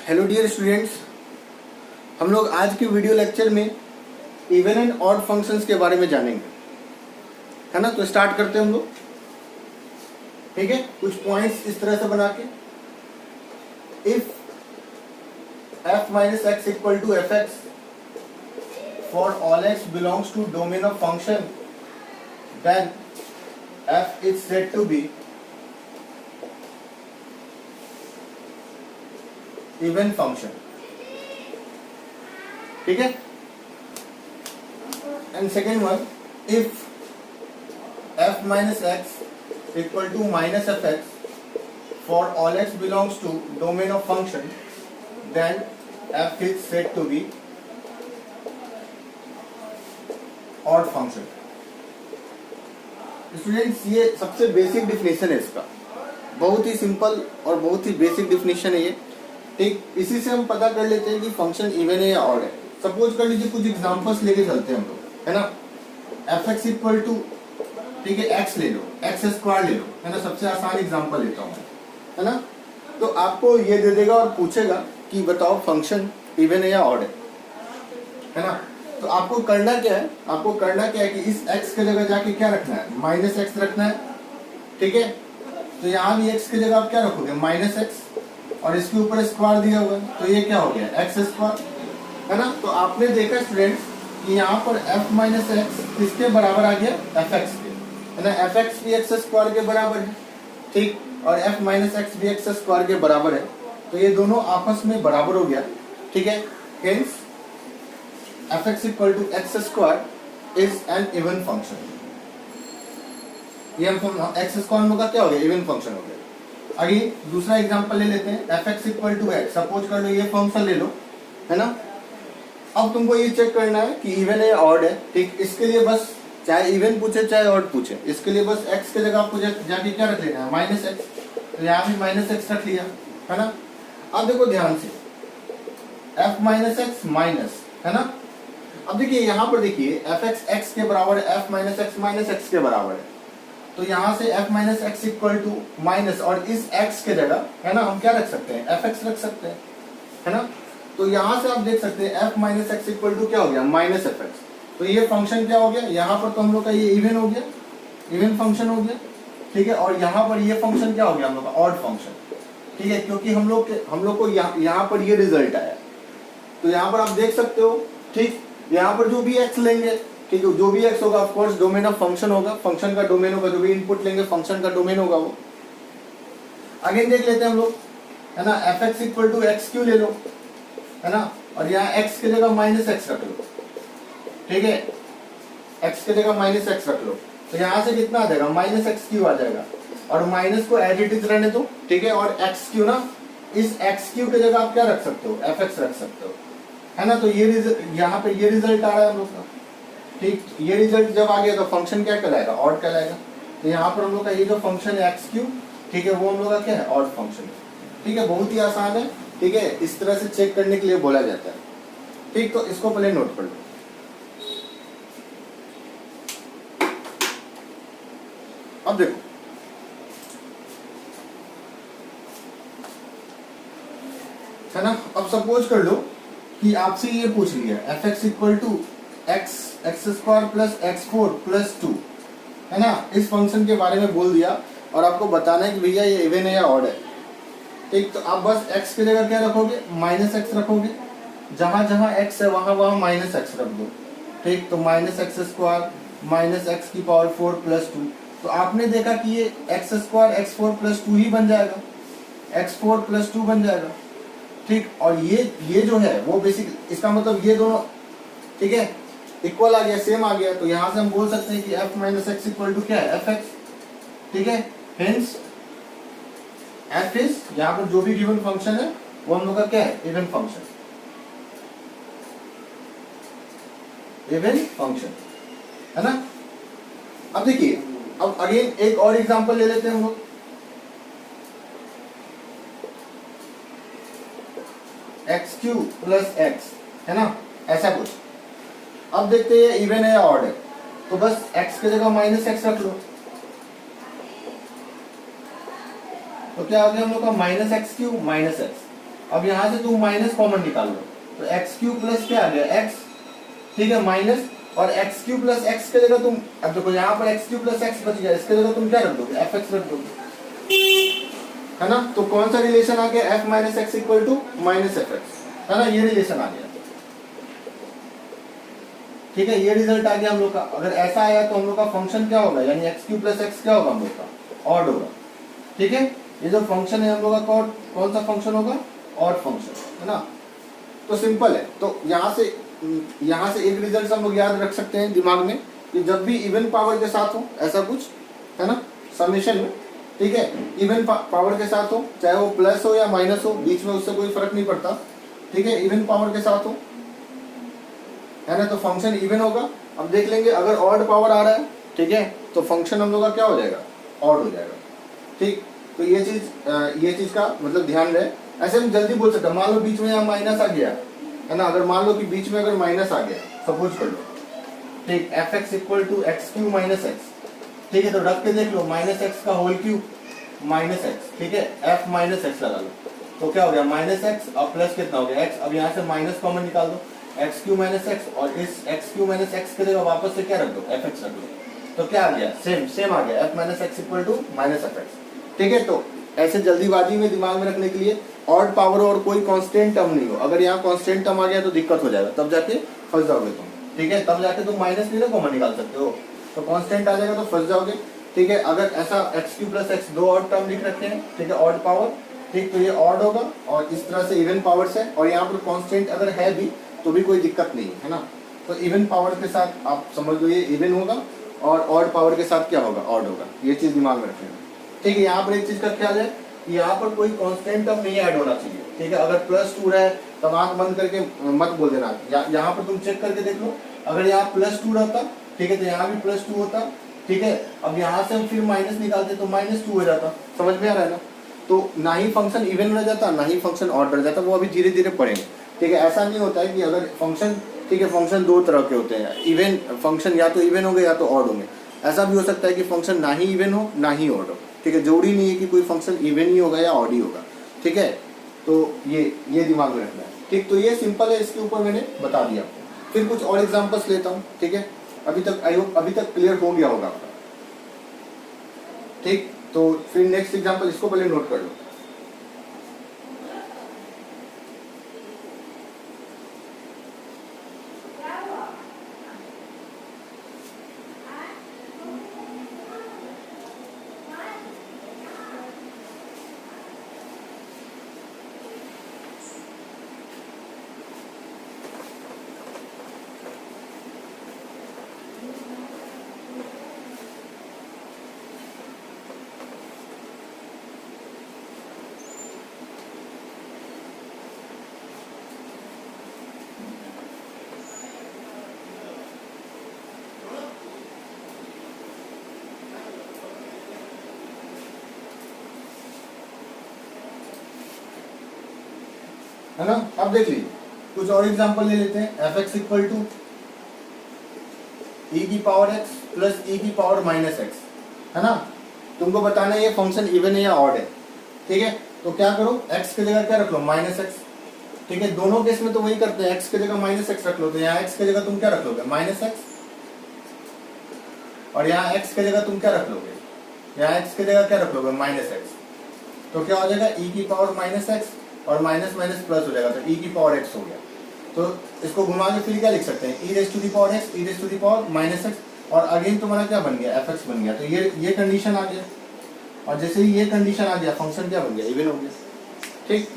Hello dear students, हम लोग आज के वीडियो लेक्चर में इवन एंड ऑड फंक्शंस के बारे में जानेंगे, है ना। तो स्टार्ट करते हैं हम लोग, ठीक है। कुछ पॉइंट्स इस तरह से बना के, if f minus x equal to f x for all x belongs to domain of function, then f is said to be even function, ठीक है। And second one, if f minus x equal to minus f x for all x belongs to domain of function, then f is said to be odd function. Students, ये सबसे basic definition है इसका, बहुत ही simple और बहुत ही basic definition है ये, ठीक। इसी से हम पता कर लेते हैं कि फंक्शन इवन है या ऑड है। सपोज कर लीजिए, कुछ एग्जांपल्स लेके चलते हैं हम लोग, है ना। एफ एक्स इक्वल टू, ठीक है, एक्स ले लो, एक्स स्क्वायर ले लो, है ना। सबसे आसान एग्जांपल लेता हूँ, है ना। तो आपको ये दे देगा और पूछेगा कि बताओ फंक्शन इवन है या ऑड है ना। तो आपको करना क्या है, आपको करना क्या है कि इस x की जगह जाके क्या रखना है, माइनस एक्स रखना है, ठीक है। तो यहाँ भी x की जगह आप क्या रखोगे, माइनस एक्स, और इसके ऊपर स्क्वायर दिया हुआ है, तो ये क्या हो गया, एक्स स्क्वायर, है ना। तो आपने देखा स्टूडेंट्स कि यहाँ पर f माइनस एक्स किसके बराबर आ गया, एफ एक्स के, है ना। एफ एक्स भी एक्स स्क्वायर के बराबर है, ठीक, और f माइनस एक्स भी एक्स स्क्वायर के बराबर है, तो ये दोनों आपस में बराबर हो गया, ठीक है। Hence f x equal to x square is an even function. ये हम एक्स स्क्वायर का क्या हो गया, इवन फंक्शन हो गया। आगे दूसरा एग्जांपल ले लेते हैं, f x equal to x, suppose कर लो ये फंक्शन ले लो, है ना। अब तुमको ये चेक करना है कि इवन है या ऑड है, ठीक। इसके लिए बस चाहे इवन पूछे चाहे ऑड पूछे, इसके लिए बस एक्स की जगह आपको जाके क्या रख लेना है, माइनस एक्स। तो यहाँ भी माइनस एक्स रख लिया, है ना। अब देखो ध्यान से, एफ माइनस एक्स माइनस, है ना। अब देखिए यहाँ पर देखिए एफ एक्स एक्स के बराबर है, f minus x minus x के बराबर है, तो यहाँ से f minus x equal to minus, और इस x के जगह, है ना, हम क्या रख सकते हैं, एफ एक्स रख सकते हैं, है ना। तो यहाँ से आप देख सकते हैं f minus x equal to क्या हो गया, माइनस एफ एक्स। तो ये फंक्शन क्या हो गया, यहाँ पर तो हम लोग का ये इवन हो गया, इवन फंक्शन हो गया, ठीक है। और यहाँ पर ये फंक्शन क्या हो गया हम लोग का, ऑड फंक्शन, ठीक है, क्योंकि हम लोग को यहाँ पर ये रिजल्ट आया। तो यहाँ पर आप देख सकते हो, ठीक, यहाँ पर जो भी x लेंगे, ठीक है, जो भी x होगा of course domain of function होगा, फंक्शन का डोमेन होगा, जो भी इनपुट लेंगे फंक्शन का डोमेन होगा वो। अगेन देख लेते हैं हम लोग, है ना। F x equal to x cube ले लो, है ना, और यहाँ x की जगह माइनस एक्स रख लो, ठीक है, x की जगह माइनस एक्स रख लो। तो यहाँ से कितना आ जाएगा, माइनस एक्स क्यू आ जाएगा, और माइनस को एज इट इज रहने दो, ठीक है। और एक्स क्यू ना, इस एक्स क्यू की जगह आप क्या रख सकते हो, एफ एक्स रख सकते हो, है ना। तो ये यहाँ पे ये रिजल्ट आ रहा है हम लोग का, ठीक। ये रिजल्ट जब आ गया तो फंक्शन क्या कहलाएगा, ऑड कहलाएगा। तो यहाँ पर हम लोग का ये जो फंक्शन है एक्स क्यू, ठीक है, वो हम लोग का क्या है, ऑड फंक्शन है, ठीक है। बहुत ही आसान है, ठीक है, इस तरह से चेक करने के लिए बोला जाता है, ठीक। तो इसको पहले नोट कर लो। अब देखो, है ना। अब सपोज कर लो कि आपसे ये पूछ लिया f x equal to x square plus x four plus two, है ना। इस फंक्शन के बारे में बोल दिया और आपको बताना है कि भैया ये इवन है या ऑड है, ठीक। तो आप बस x की जगह क्या रखोगे, माइनस एक्स रखोगे, जहां जहां x है वहां वहां माइनस एक्स रख दो, ठीक। तो minus x square minus x की पावर 4 प्लस 2, तो आपने देखा कि ये x square x four plus 2 ही बन जाएगा, एक्स फोर प्लस 2 बन जाएगा, ठीक। और ये जो है वो बेसिक, इसका मतलब ये दोनों, ठीक है, इक्वल आ गया, सेम आ गया। तो यहां से हम बोल सकते हैं कि f minus x equal to क्या है, एफ एक्स, ठीक है। हेंस f इज, यहाँ पर जो भी गिवन फंक्शन है वो हम लोग का क्या है, इवन फंक्शन, इवन फंक्शन, है ना। अब देखिए, अब अगेन एक और एग्जांपल ले लेते हैं हम लोग, एक्स क्यू प्लस एक्स, है ना, ऐसा कुछ। अब देखते हैं इवन है या ऑड है, तो बस x की जगह माइनस एक्स रख लो, तो क्या हो गया हम लोग का, minus x cube minus x, अब यहाँ से तुम माइनस कॉमन निकाल लो, तो एक्स क्यूब प्लस क्या आ गया एक्स, ठीक है, माइनस, और एक्स क्यूब प्लस एक्स के जगह तुम, अब देखो यहाँ पर एक्स क्यूब प्लस एक्स बच गया, इसके जगह तुम क्या रख दोगे, एफ एक्स रख दोगे, है ना। तो कौन सा रिलेशन आ गया, f minus x equal to minus f x, है ना, ये रिलेशन आ गया, ठीक है, ये रिजल्ट आ गया हम लोग का। अगर ऐसा आया तो हम लोग का फंक्शन क्या होगा, यानी एक्स क्यूब प्लस एक्स क्या होगा हम लोग का, ऑड होगा, ठीक है। ये जो फंक्शन है हम लोग का कौन सा फंक्शन होगा, ऑड फंक्शन, है ना। तो सिंपल है, तो यहाँ से एक रिजल्ट हम लोग याद रख सकते हैं दिमाग में कि जब भी इवन पावर के साथ हो ऐसा कुछ, है ना, समेशन में, ठीक है, इवन पावर के साथ हो, चाहे वो प्लस हो या माइनस हो, बीच में उससे कोई फर्क नहीं पड़ता, ठीक है, इवन पावर के साथ हो, है ना, तो फंक्शन इवन होगा। अब देख लेंगे अगर ऑड पावर आ रहा है, ठीक है, तो फंक्शन हम लोग का क्या हो जाएगा, ऑड हो जाएगा, ठीक। तो ये चीज का मतलब ध्यान रहे, ऐसे हम जल्दी बोल सकते हैं। मान लो बीच में यहाँ माइनस आ गया, है ना, अगर मान लो कि बीच में अगर माइनस आ गया, सपोज कर लो, ठीक, f x equal to x cube minus x, ठीक है, तो रख के देख लो, माइनस एक्स का होल क्यूब माइनस एक्स, ठीक है, एफ माइनस एक्स लगा लो, तो क्या हो गया, माइनस एक्स और प्लस कितना हो गया एक्स। अब यहाँ से माइनस कॉमन निकाल दो, एक्स क्यू माइनस एक्स, और इस एक्स क्यू माइनस एक्स के जगह वापस से क्या रख दो, एफ एक्स रख दो, तो क्या आ गया, सेम आ गया, f minus x equal to minus f x, ठीक है। तो ऐसे जल्दीबाजी में दिमाग में रखने के लिए ऑड पावर और कोई कांस्टेंट टर्म नहीं हो, अगर यहाँ कांस्टेंट टर्म आ गया तो दिक्कत हो जाएगा, तब जाके फंस जाओगे तुम, ठीक है, तब जाके तुम माइनस नहीं ना कॉमन निकाल सकते हो, तो कांस्टेंट आ जाएगा तो फंस जाओगे, ठीक है। अगर ऐसा एक्स क्यू प्लस एक्स दो ऑड टर्म लिख रखे हैं, ठीक है, ऑड पावर, ठीक, तो ये ऑड होगा और इस तरह से इवन पावर से, और यहाँ पर कांस्टेंट अगर है भी तो भी कोई दिक्कत नहीं है ना। तो इवन पावर के साथ आप समझ लो ये इवन होगा, और ऑड पावर के साथ क्या होगा, ऑड होगा, ये चीज दिमाग में रखना, ठीक है। यहाँ पर एक चीज का ख्याल है, यहाँ पर कोई कांस्टेंट टर्म नहीं ऐड होना चाहिए, ठीक है। अगर +2 है तब आंख बंद करके मत बोल देना, यहाँ पर तुम चेक करके देख लो, अगर यहाँ +2 रहता, ठीक है, तो यहाँ भी +2 होता, ठीक है। अब यहाँ से हम फिर माइनस निकालते तो -2 हो जाता, समझ में आ रहा है ना। तो ना ही फंक्शन इवन रह जाता, ना ही फंक्शन ऑड रह जाता, वो अभी धीरे धीरे पढ़ेंगे, ठीक है। ऐसा नहीं होता है कि अगर फंक्शन, ठीक है, फंक्शन दो तरह के होते हैं, इवन फंक्शन या तो इवन होंगे या तो ऑड होंगे, ऐसा भी हो सकता है कि फंक्शन ना ही इवन हो ना ही ऑड हो, ठीक है। जरूरी नहीं है कि कोई फंक्शन इवन ही होगा या ऑड ही होगा, ठीक है। तो ये दिमाग में रखना है, ठीक। तो ये सिंपल है, इसके ऊपर मैंने बता दिया आपको। फिर कुछ और एग्जांपल्स लेता हूँ, ठीक है। अभी तक क्लियर हो गया होगा आपका, ठीक। तो फिर नेक्स्ट एग्जांपल, इसको पहले नोट कर लो। है ना। अब देख लीजिए कुछ और एग्जांपल ले लेते हैं। एफ एक्स इक्वल टू ई की पावर एक्स प्लस ई की पावर माइनस एक्स, है ना। तुमको बताना है ये फंक्शन इवन है या ऑड है, ठीक है। तो क्या करो, एक्स की जगह क्या रख लो, माइनस एक्स, ठीक है। दोनों केस में तो वही करते हैं, एक्स की जगह माइनस एक्स रख लो, तो यहाँ एक्स की जगह तुम क्या रख लोगे, माइनस एक्स, और यहाँ एक्स की जगह तुम क्या रख लोगे, यहाँ एक्स की जगह क्या रख लोगे, माइनस एक्स। तो क्या हो जाएगा, ई की पावर माइनस एक्स और माइनस माइनस प्लस हो जाएगा, तो ई की पावर एक्स हो गया। तो इसको घुमा के फिर क्या लिख सकते हैं, e raise to the power x, e raise to the power minus x, और अगेन तुम्हारा क्या बन गया, एफ एक्स बन गया। तो ये कंडीशन आ गया, और जैसे ही ये कंडीशन आ गया फंक्शन क्या बन गया, इवन हो गया, ठीक।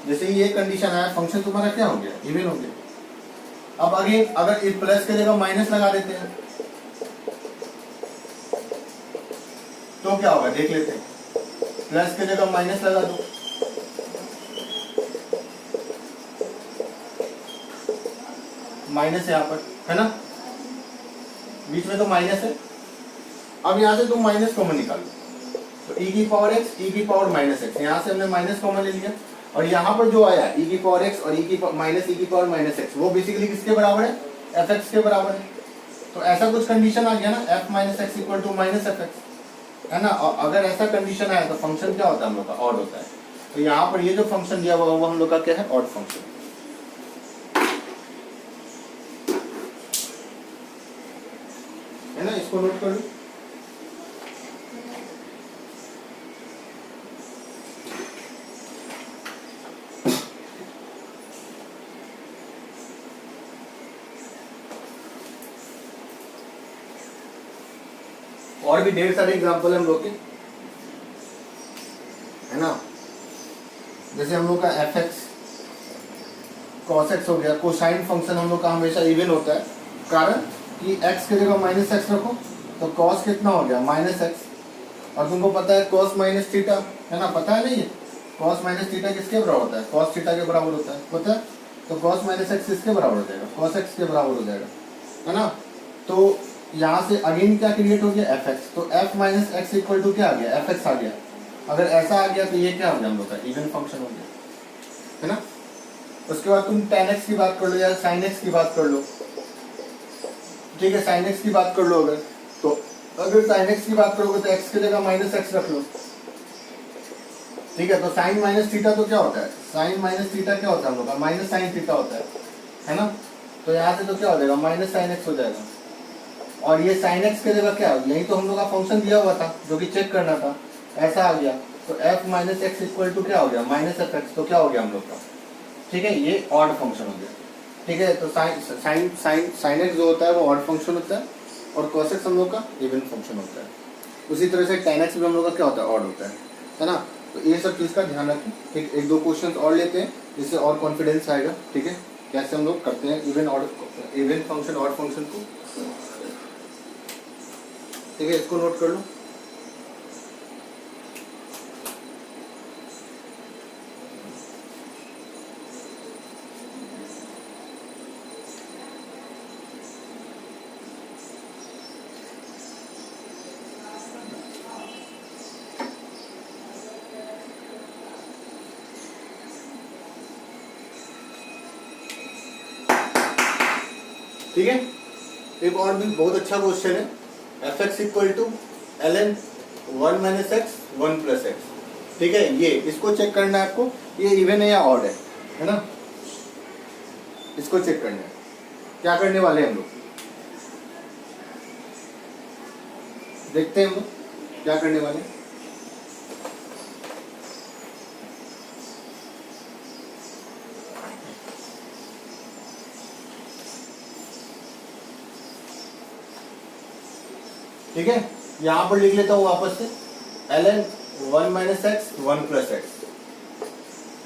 जैसे ही ये कंडीशन आया फंक्शन तुम्हारा क्या हो गया, इवन हो गया। अब अगेन अगर इस प्लस के जगह माइनस लगा देते हैं तो क्या होगा, देख लेते हैं। प्लस के जगह माइनस लगा दो, माइनस यहाँ पर, है ना, बीच में तो माइनस है। अब यहाँ से तुम माइनस कॉमन निकालो, तो ई की पावर एक्स, ई की पावर माइनस एक्स, यहाँ से हमने माइनस कॉमन ले लिया, और यहाँ पर जो आया ई की पावर एक्स और ई की पावर माइनस एक्स, वो बेसिकली किसके बराबर है, एफ एक्स के बराबर है। तो ऐसा कुछ कंडीशन आ गया ना, f minus x equal to minus f x, है ना। और अगर ऐसा कंडीशन आया तो फंक्शन क्या होता है हम लोग का, ऑड होता है। तो यहाँ पर ये जो फंक्शन दिया हुआ वो हम लोग का क्या है, ऑड फंक्शन। है ना, इसको नोट कर लो। और भी ढेर सारे एग्जांपल हम लोग के, है ना। जैसे हम लोग का एफ एक्स कॉस एक्स हो गया। कोसाइन फंक्शन हम लोग का हमेशा इवन होता है, कारण कि x की जगह माइनस एक्स रखो तो कॉस कितना हो गया, माइनस एक्स। और तुमको पता है कॉस माइनस थीटा, है ना, पता है नहीं है। कॉस माइनस थीटा किसके बराबर होता है, कॉस थीटा के बराबर होता है, पता है। तो कॉस माइनस एक्स किसके बराबर हो जाएगा, कॉस एक्स के बराबर हो जाएगा, है ना। तो यहाँ से अगेन क्या क्रिएट हो गया, एफ एक्स। तो f minus x equal to क्या आ गया, एफ एक्स आ गया। अगर ऐसा आ गया तो ये क्या हो गया हम लोग का, इवन फंक्शन हो गया, है ना। उसके बाद तुम tan x की बात कर लो या sin x की बात कर लो, ठीक है। sin x की बात कर लो, अगर sin x की बात करोगे तो x की जगह माइनस एक्स रख लो, ठीक है। तो sin माइनस थीटा तो क्या होता है, sin माइनस थीटा क्या होता है हम लोग का, माइनस साइन थीटा होता है ना। तो यहाँ से तो क्या हो जाएगा, माइनस साइन एक्स हो जाएगा। और ये sin x की जगह क्या, यही तो हम लोग का फंक्शन दिया हुआ था जो कि चेक करना था, ऐसा आ गया। तो f minus x equal to क्या हो गया, माइनस एफ एक्स। तो क्या हो गया हम लोग का, ठीक है, ये ऑड फंक्शन हो गया, ठीक है। तो साइन एक्स जो होता है वो ऑड फंक्शन होता है और कॉस एक्स हम लोग का इवन फंक्शन होता है। उसी तरह से tan एक्स भी हम लोग का क्या होता है, ऑड होता है ना। तो ये सब चीज़ का ध्यान रखें, ठीक। एक दो क्वेश्चन और लेते हैं जिससे और कॉन्फिडेंस आएगा, ठीक है, कैसे हम लोग करते हैं इवन फंक्शन ऑड फंक्शन को, ठीक है। इसको नोट कर लो। ठीक है, एक और भी बहुत अच्छा क्वेश्चन है, f x equal to l N one minus x one plus x, ठीक है। ये इसको चेक करना है आपको, ये इवन है या ऑड है ना। इसको चेक करना है, क्या करने वाले हैं हम लोग, देखते हैं हम लोग क्या करने वाले हैं। ठीक है, यहां पर लिख लेता हूं वापस से, l N one minus x one plus x,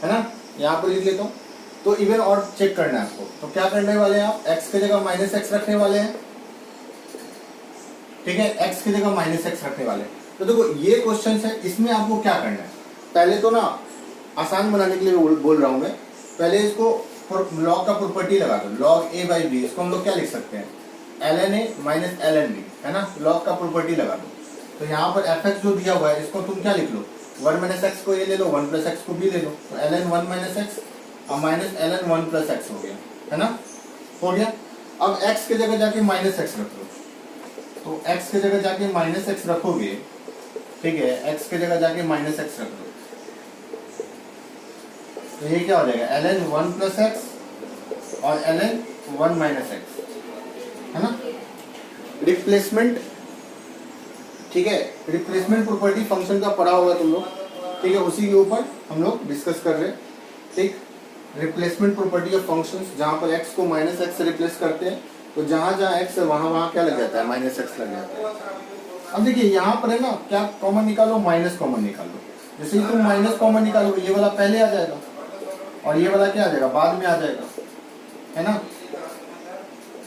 है ना। यहां पर लिख लेता हूं। तो इवन और चेक करना है आपको, तो क्या करने वाले हैं आप, x की जगह माइनस एक्स रखने वाले हैं, ठीक है। x की जगह माइनस एक्स रखने वाले हैं। तो देखो ये क्वेश्चन है, इसमें आपको क्या करना है, पहले तो ना आसान बनाने के लिए बोल रहा हूं मैं, पहले इसको लॉग का प्रॉपर्टी लगा दो, लॉग ए बाई बी। इसको हम लोग क्या लिख सकते हैं, l n a minus L n b, है ना। लॉग का प्रॉपर्टी लगा दो। तो यहाँ पर एफ एक्स जो दिया हुआ है इसको तुम क्या लिख लो, वन माइनस एक्स को ये ले लो, वन प्लस एक्स को भी ले लो। तो L N one minus x और minus L N one plus x हो गया, है ना, हो गया। अब x की जगह जाके माइनस एक्स रख लो। तो x की जगह जाके माइनस एक्स रखोगे, ठीक है, x की जगह जाके माइनस एक्स रख लो। तो ये क्या हो जाएगा, L N one plus x और L N one minus x, है ना। रिप्लेसमेंट, ठीक है, रिप्लेसमेंट प्रॉपर्टी फंक्शन का पढ़ा होगा तुम लोग, ठीक है, उसी के ऊपर हम लोग डिस्कस कर रहे हैं, ठीक। रिप्लेसमेंट प्रॉपर्टी ऑफ फंक्शंस, जहां पर x को माइनस एक्स से रिप्लेस करते हैं तो जहां जहां x है वहां वहां क्या लग जाता है, माइनस एक्स लग जाता है। अब देखिए यहाँ पर है ना, क्या कॉमन निकालो, माइनस कॉमन निकालो। जैसे ही तुम माइनस कॉमन निकालोगे ये वाला पहले आ जाएगा और ये वाला क्या आ जाएगा, बाद में आ जाएगा, है ना।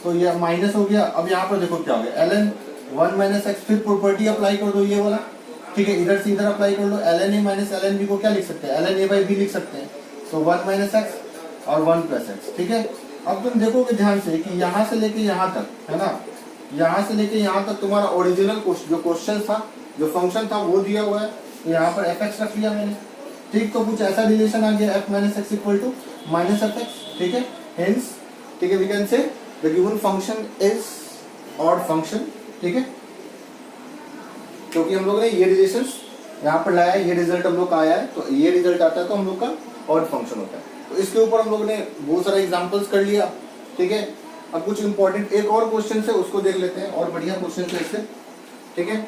तो ये माइनस हो गया। अब यहाँ पर देखो क्या हो गया, l N one minus x, फिर प्रॉपर्टी अप्लाई कर दो ये वाला, ठीक है, इधर से इधर अप्लाई कर दो। L n a minus L n b को क्या लिख सकते हैं, l n a by b लिख सकते हैं। तो वन माइनस एक्स और वन प्लस एक्स, ठीक है। अब तुम देखोगे ध्यान से कि यहाँ से लेके यहाँ तक, है ना, यहाँ से लेके यहाँ तक तुम्हारा ओरिजिनल जो क्वेश्चन था, जो फंक्शन था वो दिया हुआ है। तो यहाँ पर एफ एक्स रख लिया मैंने, ठीक। तो कुछ ऐसा रिलेशन आ गया, f minus x equal to minus f x, ठीक है। हेंस, ठीक है, we can say the given function is odd function, ठीक है। क्योंकि हम लोग ने ये रिलेशन यहाँ पर लाया है, ये रिजल्ट हम लोग का आया है, तो ये रिजल्ट आता है तो हम लोग का ऑड फंक्शन होता है। तो इसके ऊपर हम लोग ने बहुत सारा एग्जांपल्स कर लिया, ठीक है। अब कुछ इंपॉर्टेंट एक और क्वेश्चन है उसको देख लेते हैं, और बढ़िया क्वेश्चन है इससे, ठीक है।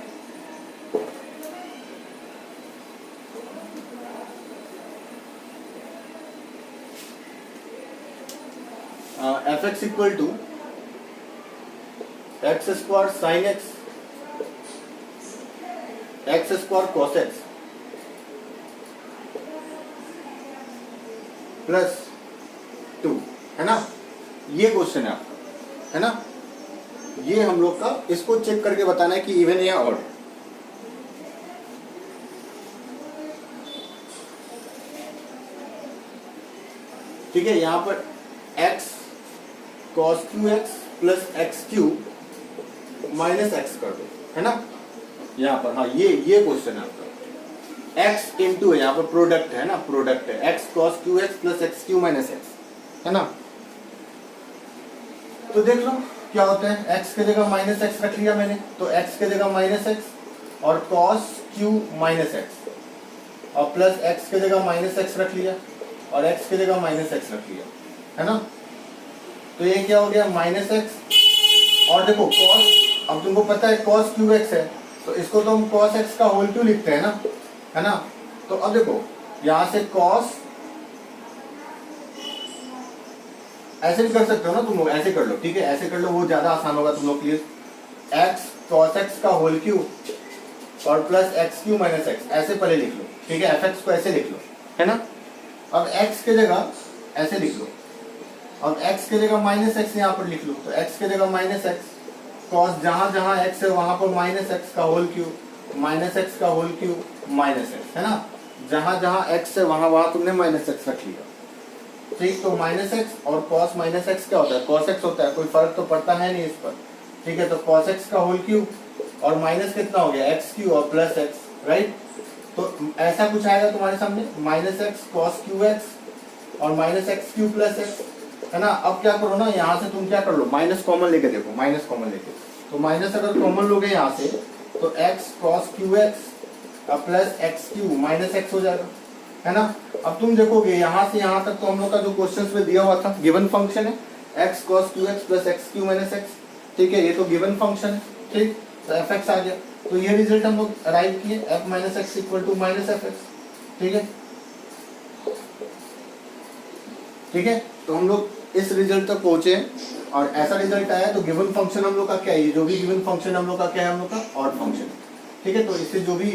F x equal to x square sine x x square cos x plus 2, है ना। ये क्वेश्चन है आपका, है ना। ये हम लोग का इसको चेक करके बताना है कि इवन या ऑड। ठीक है, यहां पर x cos cube x plus x cube minus x कर दो, है ना। यहाँ पर हाँ ये क्वेश्चन है आपका। x इंटू है यहाँ पर प्रोडक्ट है ना, प्रोडक्ट है x cos cube x plus x cube minus x, है ना। तो देख लो क्या होता है, x के जगह माइनस एक्स रख लिया मैंने, तो x के जगह माइनस एक्स और cos क्यू माइनस एक्स और प्लस x के जगह माइनस एक्स रख लिया और x के जगह माइनस एक्स रख लिया, है ना। तो ये क्या हो गया माइनस एक्स, और देखो cos, अब तुमको पता है cos क्यू एक्स है तो इसको तो हम cos x का होल क्यू लिखते हैं ना, है ना। तो अब देखो यहां से cos ऐसे भी कर सकते हो ना तुम लोग, ऐसे कर लो, ठीक है, ऐसे कर लो, वो ज्यादा आसान होगा तुम लोग के लिए। x cos x का होल क्यू और plus x cube minus x, ऐसे पहले लिख लो, ठीक है। fx को ऐसे लिख लो, है ना। अब x के जगह ऐसे लिख लो, अब x के जगह माइनस एक्स यहाँ पर लिख लो, तो x के जगह माइनस एक्स cos जहां जहां x है वहां पर माइनस एक्स का होल क्यू माइनस एक्स का होल क्यू माइनस एक्स, है ना। जहां जहां x है वहां वहां तुमने माइनस एक्स रख लिया, ठीक। तो माइनस एक्स और cos माइनस एक्स क्या होता है, cos x होता है, कोई फर्क तो पड़ता है नहीं इस पर, ठीक है। तो cos x का होल क्यू और माइनस कितना हो गया एक्स क्यू और प्लस एक्स, राइट। तो ऐसा कुछ आएगा तुम्हारे सामने minus x cos cube x और minus x cube plus x, है ना। अब क्या करो ना, यहाँ से तुम क्या कर लो, माइनस कॉमन लेके देखो, माइनस कॉमन लेके, तो माइनस अगर कॉमन लोगे यहाँ से तो x cos cube x plus x cube minus x हो जाएगा, है ना। अब तुम देखोगे यहाँ से यहाँ तक तो हम लोग का जो क्वेश्चन में दिया हुआ था गिवन फंक्शन है x cos cube x plus x cube minus x, ठीक है। ये तो गिवन फंक्शन है, ठीक। तो एफ एक्स आ गया, तो ये रिजल्ट हम लोग अराइव किए, f minus x equal to minus f x, ठीक है, ठीक है। तो हम लोग इस रिजल्ट तक पहुंचे और ऐसा रिजल्ट आया, तो गिवन फंक्शन हम लोग का क्या है, जो भी गिवन फंक्शन हम लोग का क्या है, हम लोग का ऑड फंक्शन, ठीक है। तो इससे जो भी